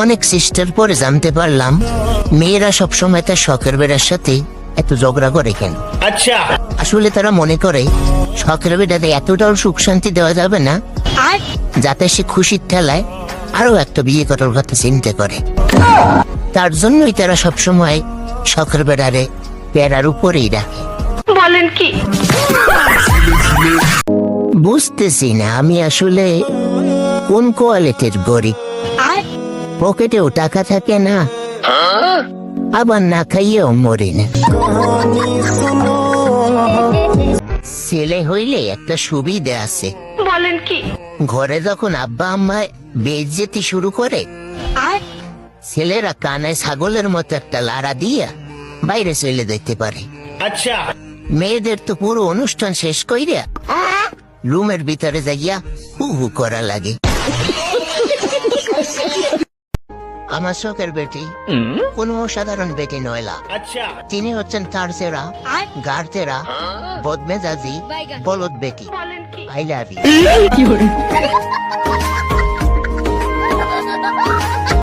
অনেক চেষ্টার পরে জানতে পারলাম মেয়েরা সবসময় তার শখের বেড়ার সাথে এত ঝগড়া করে কেন। अच्छा আসলে তারা মনে করে শখের বেড়াতে এতটাও সুখ শান্তি দেওয়া যাবে না যাতে সে খুশির ঠেলায় আরো একটা বিয়ে করার কথা চিন্তা করে। তার জন্যই তারা সবসময় শখের বেড়ারে পেয়ারার উপরেই রাখে। বলেন কি? বুঝতেছি না আমি আসলে কোন কোয়ালিটির গরিব। পকেটেও টাকা থাকে না, আবার না খাইয়েও মরি না। ছেলে হইলে একটা সুবিধা আছে, বলেন কি? ঘরে যখন আব্বা আম্মায় বেইজ্জতি শুরু করে ছেলেরা কানে ছাগলের মতো একটা লাড়া দিয়া বাইরে চলে যেতে পারে। अच्छा মেয়েদের তো পুরো অনুষ্ঠান শেষ কইরা রুমের ভিতরে যাইয়া হু হু করা লাগে। আমার শখের বেটি কোন সাধারণ বেটি নয়লা, अच्छा তিনি হচ্ছেন তার সেরা গার্তেরা বদমেজাজি বলদ বেটি। বলেন কি? I love you.